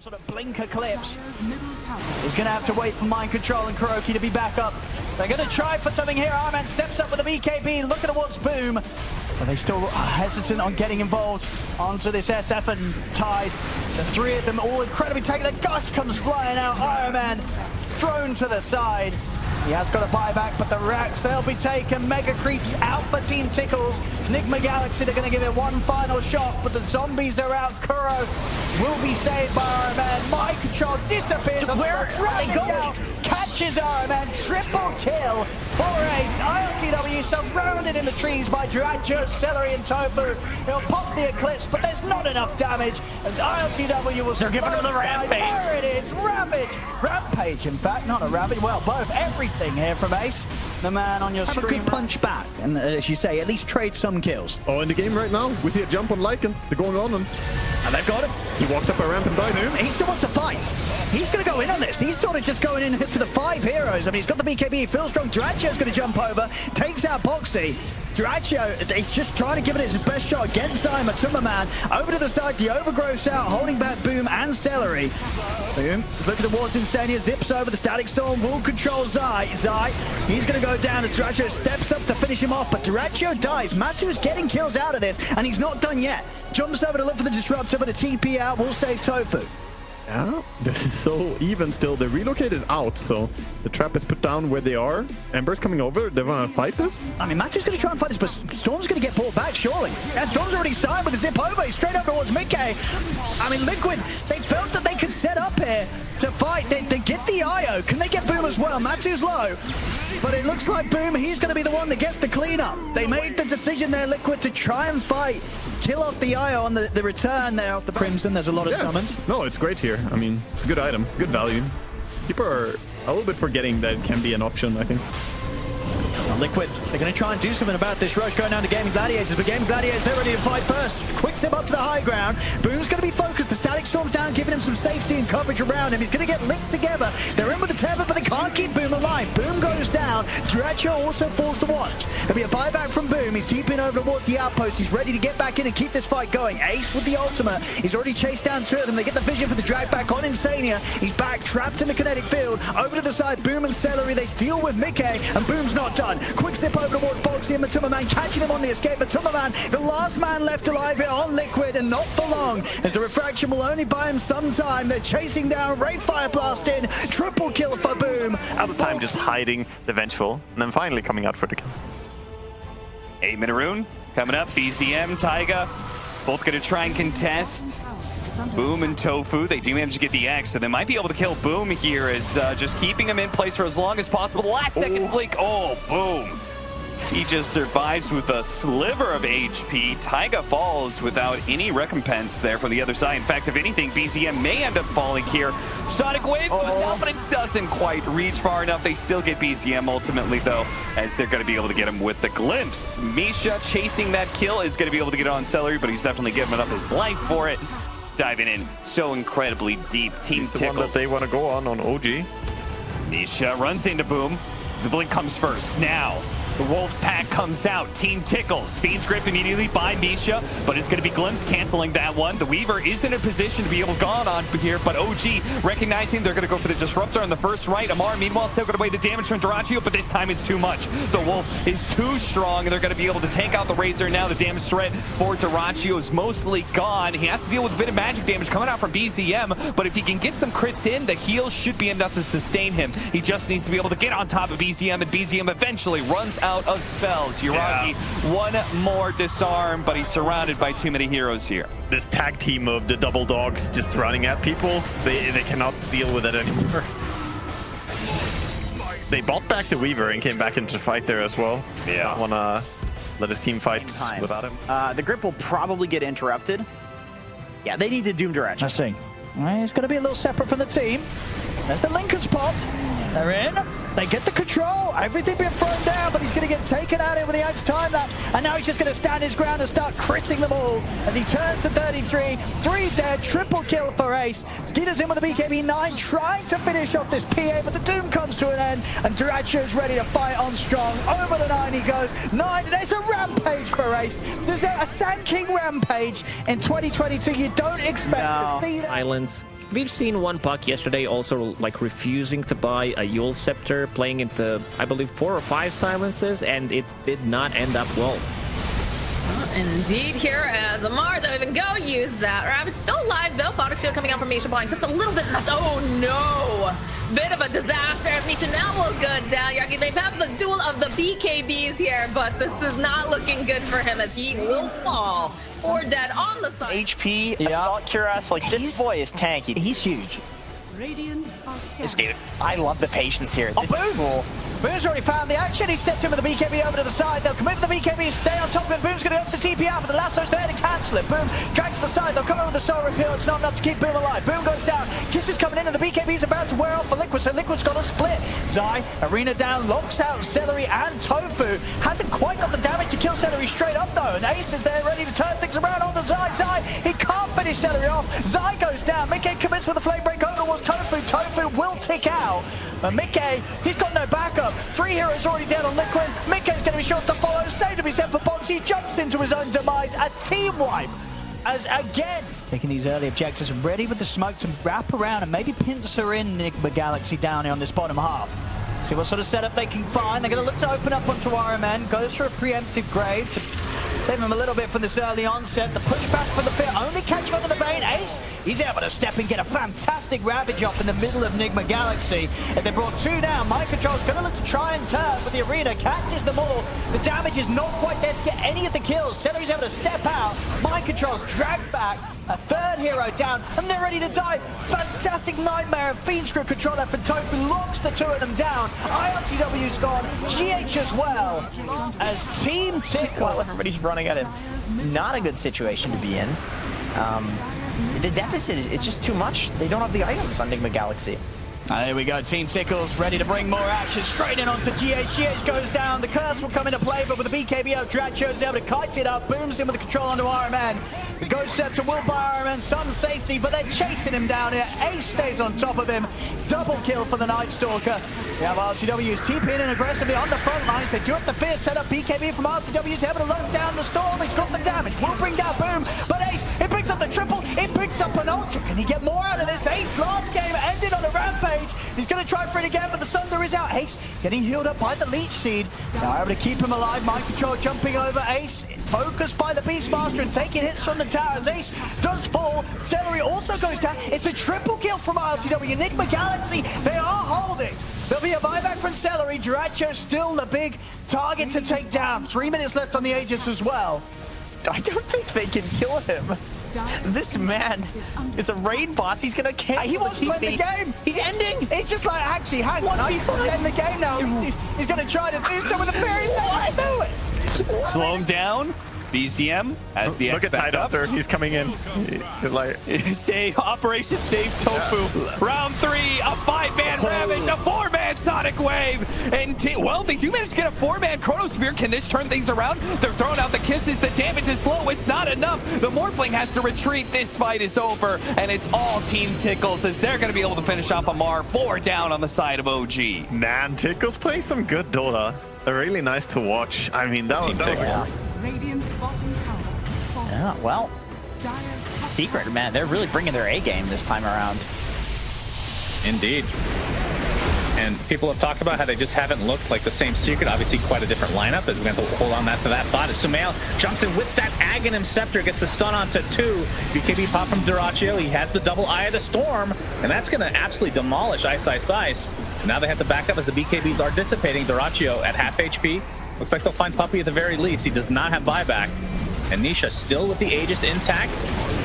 Sort of blinker clips. He's going to have to wait for mind control and Kuroki to be back up. They're going to try for something here. Ironman steps up with a BKB, looking towards Boom. But they still are hesitant on getting involved onto this SF and Tide. The three of them all incredibly taken. The Gush comes flying out. Ironman thrown to the side. He has got a buyback, but the racks, they'll be taken. Mega creeps out for Team Tickles. Enigma Galaxy, they're going to give it one final shot, but the zombies are out. Kuro will be saved by Iron Man. Mind control disappears. Where are they going? Catches Iron Man. Triple kill for Ace. ILTW surrounded in the trees by Dracho, Celery, and Tofu. He'll pop the Eclipse, but there's not enough damage as ILTW will. They're giving him the Rampage. There it is. Rampage. Rampage, in fact, not a Rampage. Well, both. Everything here from Ace. The man on your Have screen. a good punch back, and as you say, at least trade some kills. Oh, in the game right now, we see a jump on Lycan. They're going on, and they've got him. He walked up a ramp and died. He still wants to fight. He's going to go in on this. He's sort of just going in to the 5 heroes. I mean, he's got the BKB. Feels strong. Dracho's going to jump over. Takes out Boxy. Dracho, he's just trying to give it his best shot against Matuma Man. Over to the side, the Overgrowth's out, holding back Boom and Celery. Boom is looking towards Insania, zips over the Static Storm, will control Zai. He's going to go down as Dracho steps up to finish him off, but Dracho dies. Matu's getting kills out of this, and he's not done yet. Jumps over to look for the Disruptor, but a TP out will save Tofu. Yeah, this is so even still. They're relocated out, so the trap is put down where they are. Ember's coming over. They want to fight this? I mean, Matu's going to try and fight this, but Storm's going to get pulled back, surely. Yeah, Storm's already started with a zip over. He's straight over towards Mickey. I mean, Liquid, they felt that they could set up here to fight. They get the IO. Can they get Boom as well? Matu's low. But it looks like Boom, he's going to be the one that gets the cleanup. They made the decision there, Liquid, to try and fight. Kill off the IO on the return there off the Crimson. There's a lot of summons. No, it's great here. I mean, it's a good item, good value. People are a little bit forgetting that it can be an option, I think. Liquid, they're going to try and do something about this rush going down to Gaimin Gladiators, but Gaimin Gladiators, they're ready to fight first. Quick step up to the high ground. Boom's going to be focused. The Static Storm's down, giving him some safety and coverage around him. He's going to get linked together. They're in with the Tether, but they can't keep Boom alive. Boom goes down. Dracho also falls to watch. There'll be a buyback from Boom. He's TPing over towards the outpost. He's ready to get back in and keep this fight going. Ace with the ultimate. He's already chased down 2 of them. They get the vision for the drag back on Insania. He's back, trapped in the kinetic field. Over to the side, Boom and Celery. They deal with Mickey, and Boom's not done. Quick step over towards Boxy and Matuma Man, catching him on the escape. Matuma Man, the last man left alive here on Liquid, and not for long, as the refraction will only buy him some time. They're chasing down, Wraith Fire Blast in, triple kill for Boom. All the time just hiding the Vengeful, and then finally coming out for the kill. 8-minute rune coming up, BZM, Taiga, both going to try and contest. Boom and Tofu, they do manage to get the X, so they might be able to kill Boom here as just keeping him in place for as long as possible. Last second blink, oh, Boom. He just survives with a sliver of HP. Taiga falls without any recompense there from the other side. In fact, if anything, BZM may end up falling here. Sonic Wave goes down, but it doesn't quite reach far enough. They still get BZM ultimately, though, as they're going to be able to get him with the glimpse. Misha chasing that kill is going to be able to get it on Celery, but he's definitely giving up his life for it. Diving in so incredibly deep. Team He's the Tickles. one that they want to go on OG. Misha runs into Boom. The blink comes first. Now, the Wolf Pack comes out. Team Tickles. Fiend's Grip immediately by Misha, but it's going to be Glimpse canceling that one. The Weaver is in a position to be able to go on here, but OG recognizing they're going to go for the Disruptor on the first right. Amar, meanwhile, still going to weigh the damage from Dyrachio, but this time it's too much. The Wolf is too strong, and they're going to be able to take out the Razor. Now the damage threat for Dyrachio is mostly gone. He has to deal with a bit of magic damage coming out from BZM, but if he can get some crits in, the heal should be enough to sustain him. He just needs to be able to get on top of BZM, and BZM eventually runs out of spells. Yuragi, one more disarm, but he's surrounded by too many heroes here. This tag team of the double dogs just running at people, they cannot deal with it anymore. They bought back the Weaver and came back into the fight there as well. Yeah. Not want to let his team fight without him. The grip will probably get interrupted. Yeah, they need to Doom Direction. Let's see. He's going to be a little separate from the team. There's the Lincoln's popped. They're in. They get the control. Everything being thrown down, but he's going to get taken out here with the Axe time lapse. And now he's just going to stand his ground and start critting them all as he turns to 33. 3 dead. Triple kill for Ace. Skeeter's in with the BKB 9, trying to finish off this PA, but the Doom comes to an end. And Dyrachio's ready to fight on strong. Over the 9 he goes. 9. There's a rampage for Ace. There's a Sand King rampage in 2022. You don't expect to see that. Islands we've seen one puck yesterday also like refusing to buy a Yule Scepter, playing into I believe 4 or 5 silences, and it did not end up well. Indeed, here as Amar, though, even go use that. Ravage still alive, though. Fodder Shield coming out from Misha behind just a little bit left. Oh, no. Bit of a disaster as Misha now will go down. Yaki, they've had the duel of the BKBs here, but this is not looking good for him as he will fall or dead on the side. HP, Assault Cuirass, like this boy is tanky. He's huge. I love the patience here. This is cool. Boom's already found the action. He stepped in with the BKB over to the side. They'll commit to the BKB, stay on top of it. Boom's going to go for the TP out, but the lasso's there to cancel it. Boom dragged to the side. They'll come over with the soul repeal. It's not enough to keep Boom alive. Boom goes down. Kiss is coming in, and the BKB's about to wear off for Liquid, so Liquid's got a split. Zai, Arena down, locks out Celery and Tofu. Hasn't quite got the damage to kill Celery straight up, though. And Ace is there ready to turn things around onto Zai. Zai, he can't finish Celery off. Zai goes down. Mickey commits with a flame break over towards Tofu. Tofu will tick out. But Mickey, he's got no backup. 3 heroes already dead on Liquid. Mickey's going to be short to follow. Save to be sent for Box. He jumps into his own demise. A team wipe. As again, taking these early objectives, ready with the smoke to wrap around and maybe pincer in Enigma Galaxy down here on this bottom half. See what sort of setup they can find. They're going to look to open up onto RMN. Goes for a preemptive grave to save him a little bit from this early onset. The pushback for the pit, only catching onto the Bane. Ace, he's able to step and get a fantastic Ravage off in the middle of Enigma Galaxy. And they brought 2 down. Mind Control's going to look to try and turn, but the Arena catches them all. The damage is not quite there to get any of the kills. Celery's able to step out. Mind Control's dragged back. A 3rd hero down, and they're ready to die. Fantastic Nightmare and Fiend Screw control there for Tofu. Locks the 2 of them down. IRTW's gone. GH as well. As Team Tickles. Well, everybody's running at him. Not a good situation to be in. The deficit is it's just too much. They don't have the items on Enigma Galaxy. There we go, Team Tickles ready to bring more action straight in onto GH. GH goes down, the curse will come into play, but with the BKB out, Dracho's able to kite it up, Booms in with the control onto RMN. The Ghost Scepter will buy RMN some safety, but they're chasing him down here. Ace stays on top of him. Double kill for the Night Stalker. We have RTW's TPing in aggressively on the front lines. They do have the fierce setup. BKB from RTW's able to lock down the Storm. He's got the damage. Will bring down Boom, but Ace, it picks up the triple. It picks up an ultra. Can he get more out of this? Ace last game ended on a rampage. He's going to try for it again, but the Thunder is out. Ace getting healed up by the Leech Seed. Now able to keep him alive. Mind Control jumping over Ace. Focused by the Beastmaster and taking hits from the towers. Ace does fall. Celery also goes down. It's a triple kill from RTW. Enigma Galaxy, they are holding. There'll be a buyback from Celery. Dracho still the big target to take down. 3 minutes left on the Aegis as well. I don't think they can kill him. This man is a raid boss. He's gonna cancel. He wants to end the game. He's ending. It's just like, actually, hang on. I end the game now. He's gonna try to do so with a fairy. Do it. Slow him down. BCM as the look at Tide Doctor. He's coming in. He's like save Operation Save Tofu. Round 3, a 5-man Ravage, a 4-man Sonic Wave, and well, they do manage to get a 4-man Chronosphere. Can this turn things around? They're throwing out the kisses. The damage is slow. It's not enough. The Morphling has to retreat. This fight is over, and it's all Team Tickles as they're going to be able to finish off Amar. 4 down on the side of OG. man, Tickles playing some good Dota. Really nice to watch. I mean, that was yeah, well, Secret, man, they're really bringing their A game this time around. Indeed. And people have talked about how they just haven't looked like the same Secret. Obviously, quite a different lineup. As we're going to hold on to that thought. As Sumail jumps in with that Aghanim Scepter, gets the stun onto 2. BKB pop from Dyrachyo. He has the double Eye of the Storm, and that's going to absolutely demolish Ice. Now they have to back up as the BKBs are dissipating. Dyrachyo at half HP. Looks like they'll find Puppey at the very least. He does not have buyback. And Nisha still with the Aegis intact.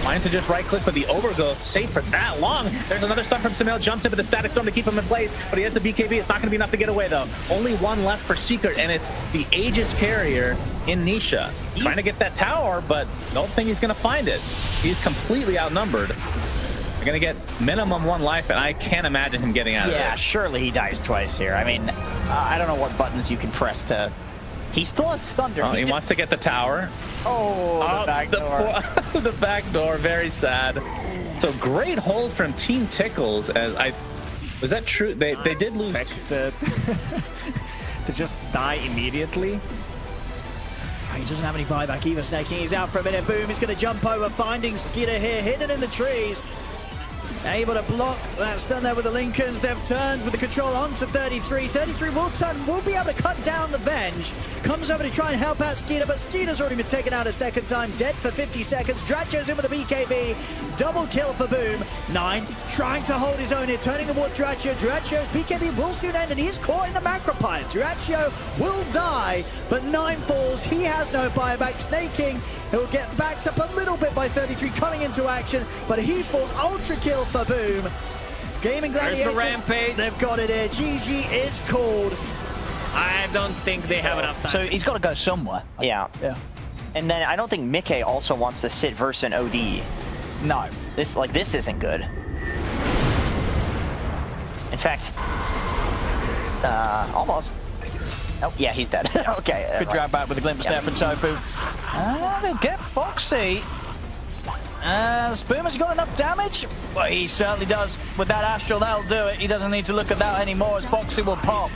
Trying to just right-click, but the overgrowth safe for that long. There's another stun from Sumail. Jumps in with the Static Storm to keep him in place, but he has the BKB. It's not going to be enough to get away, though. Only 1 left for Secret, and it's the Aegis carrier in Nisha. Trying to get that tower, but don't think he's going to find it. He's completely outnumbered. They're going to get minimum 1 life, and I can't imagine him getting out of it. Yeah, surely he dies twice here. I mean, I don't know what buttons you can press to... He still has Thunder. Oh, he wants to get the tower. Oh, the back door. The back door, very sad. So great hold from Team Tickles. Was that true? They did lose. To just die immediately. He doesn't have any buyback either, Snaking. He's out for a minute. Boom, he's going to jump over, finding Skeeter here, hidden in the trees. Able to block that stun there with the Lincolns. They've turned with the control onto 33. 33 will be able to cut down the Venge. Comes over to try and help out Skeeter, but Skeeter's already been taken out a second time. Dead for 50 seconds. Dracho's in with a BKB. Double kill for Boom. Nine trying to hold his own here, turning toward Dracho. Dracho's BKB will soon end, and he's caught in the Macropine. Dracho will die, but Nine falls. He has no buyback. Snaking. He'll get backed up a little bit by 33 coming into action, but he falls. Ultra kill for Boom. Gaimin Gladiators. There's the rampage. They've got it here. GG is called. I don't think they have enough time. So he's got to go somewhere. Yeah. Yeah. And then I don't think Mickey also wants to sit versus an OD. No. This isn't good. In fact, almost. Oh, yeah, he's dead. Okay. Good drag back with a glimpse there from Tofu. They'll get Boxy. Boom has got enough damage? Well, he certainly does. With that Astral, that'll do it. He doesn't need to look at that anymore as Boxy will pop.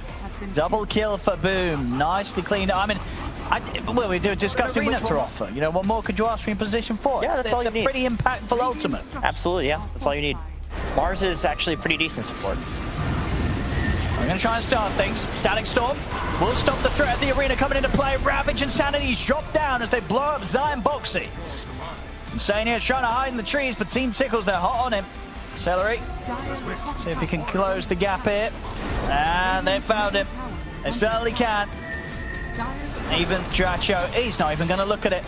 Double kill for Boom. Nicely cleaned up. I mean, well, we do discussing which to offer. You know, what more could you ask for in position 4? Yeah, that's all you need. Pretty impactful ultimate. Absolutely, yeah. That's all you need. Mars is actually pretty decent support. I'm going to try and start things. Static Storm will stop the threat of the arena coming into play. Ravage and Sanity's dropped down as they blow up Zion Boxy. Insane here trying to hide in the trees, but Team Tickles, they're hot on him. Celery. See if he can close the gap here. And they found him. They certainly can. Even Dracho, he's not even going to look at it.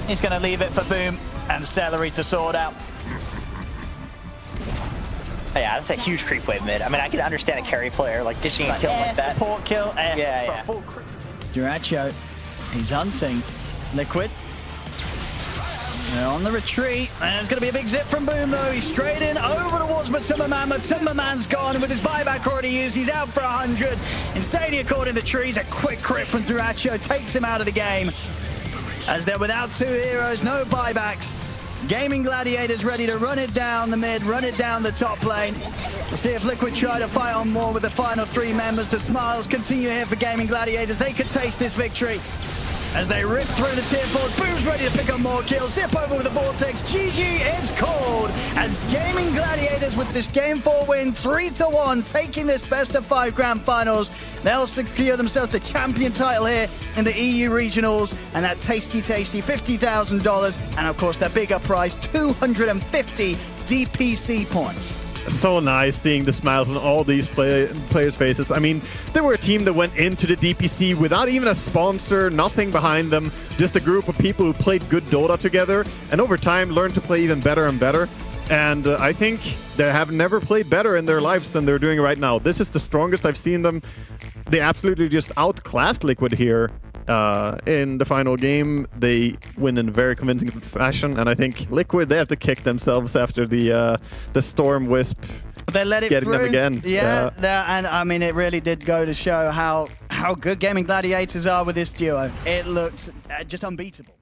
He's going to leave it for Boom and Celery to sort out. Yeah, that's a huge creep wave mid. I mean, I can understand a carry player like dishing a kill like that. Support kill. Yeah. Dracho, he's hunting. Liquid. They're on the retreat. And there's going to be a big zip from Boom, though. He's straight in over towards Matumbaman. Matumbaman's gone with his buyback already used. He's out for 100. Insania caught in the trees. A quick crit from Dracho takes him out of the game. As they're without 2 heroes, no buybacks. Gaimin Gladiators ready to run it down the mid, run it down the top lane. We'll see if Liquid try to fight on more with the final 3 members. The smiles continue here for Gaimin Gladiators. They could taste this victory. As they rip through the tier 4s, Boom's ready to pick up more kills. Zip over with the Vortex. GG is called as Gaimin Gladiators with this Game 4 win, 3-1, taking this best of 5 grand finals. They'll secure themselves the champion title here in the EU regionals, and that tasty $50,000, and of course their bigger prize, 250 DPC points. So nice seeing the smiles on all these players' faces. I mean, they were a team that went into the DPC without even a sponsor, nothing behind them, just a group of people who played good Dota together, and over time learned to play even better and better. And I think they have never played better in their lives than they're doing right now. This is the strongest I've seen them. They absolutely just outclassed Liquid here. In the final game, they win in a very convincing fashion, and I think Liquid, they have to kick themselves after the Storm Wisp. They let it getting through. them again. Yeah, and I mean, it really did go to show how good Gaimin Gladiators are with this duo. It looked just unbeatable.